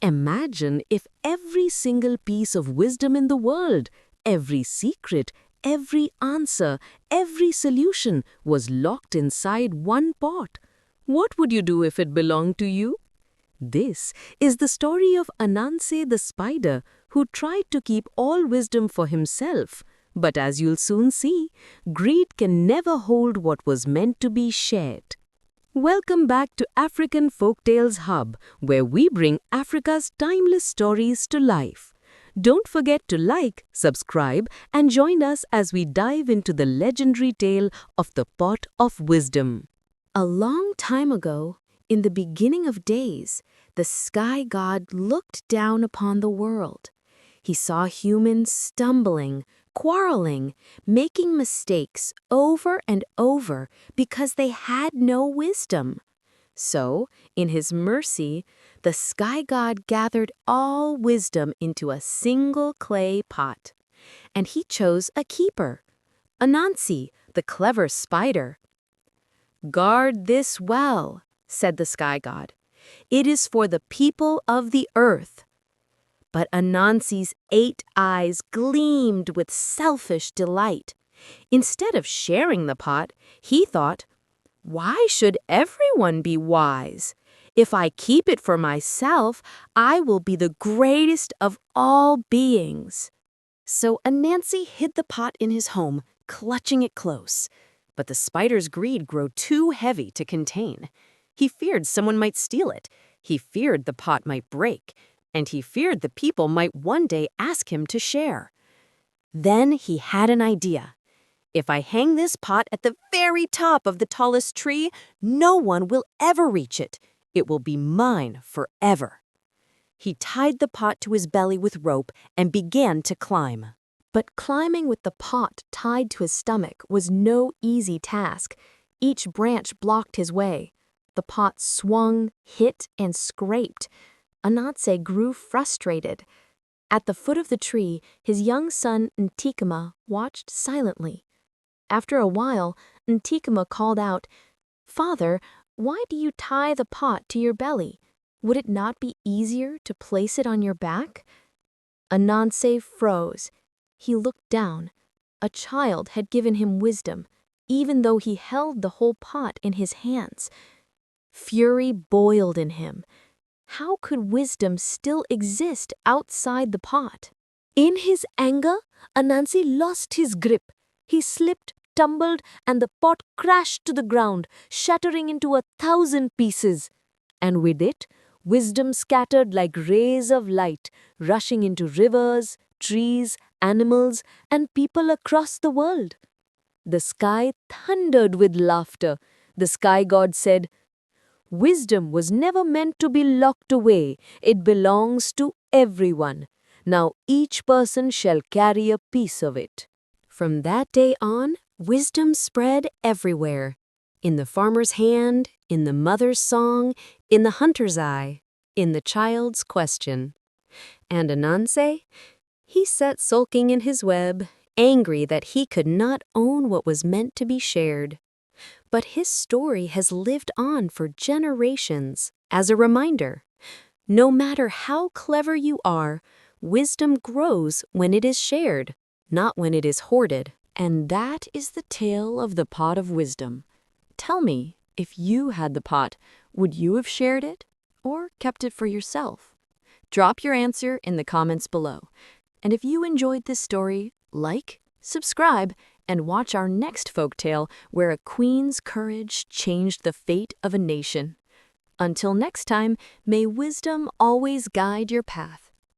Imagine if every single piece of wisdom in the world, every secret, every answer, every solution was locked inside one pot. What would you do if it belonged to you? This is the story of Ananse the spider who tried to keep all wisdom for himself. But as you'll soon see, greed can never hold what was meant to be shared. Welcome back to African Folktales Hub, where we bring Africa's timeless stories to life. Don't forget to like, subscribe, and join us as we dive into the legendary tale of the Pot of Wisdom. A long time ago, in the beginning of days, the sky god looked down upon the world. He saw humans stumbling, quarreling, making mistakes over and over because they had no wisdom. So, in his mercy, the sky god gathered all wisdom into a single clay pot. And he chose a keeper, Ananse, the clever spider. "Guard this well," said the sky god. "It is for the people of the earth." But Ananse's 8 eyes gleamed with selfish delight. Instead of sharing the pot, he thought, "Why should everyone be wise? If I keep it for myself, I will be the greatest of all beings." So Ananse hid the pot in his home, clutching it close. But the spider's greed grew too heavy to contain. He feared someone might steal it. He feared the pot might break. And he feared the people might one day ask him to share. Then he had an idea. "If I hang this pot at the very top of the tallest tree, no one will ever reach it. It will be mine forever." He tied the pot to his belly with rope and began to climb. But climbing with the pot tied to his stomach was no easy task. Each branch blocked his way. The pot swung, hit, and scraped. Ananse grew frustrated. At the foot of the tree, his young son Ntikuma watched silently. After a while, Ntikuma called out, "Father, why do you tie the pot to your belly? Would it not be easier to place it on your back?" Ananse froze. He looked down. A child had given him wisdom, even though he held the whole pot in his hands. Fury boiled in him. How could wisdom still exist outside the pot? In his anger, Ananse lost his grip. He slipped, tumbled, and the pot crashed to the ground, shattering into 1,000 pieces. And with it, wisdom scattered like rays of light, rushing into rivers, trees, animals, and people across the world. The sky thundered with laughter. The sky god said, "Wisdom was never meant to be locked away. It belongs to everyone. Now each person shall carry a piece of it." From that day on, wisdom spread everywhere. In the farmer's hand, in the mother's song, in the hunter's eye, in the child's question. And Ananse? He sat sulking in his web, angry that he could not own what was meant to be shared. But his story has lived on for generations as a reminder. No matter how clever you are, wisdom grows when it is shared, not when it is hoarded. And that is the tale of the pot of wisdom. Tell me, if you had the pot, would you have shared it or kept it for yourself? Drop your answer in the comments below. And if you enjoyed this story, like, subscribe, and watch our next folktale where a queen's courage changed the fate of a nation. Until next time, may wisdom always guide your path.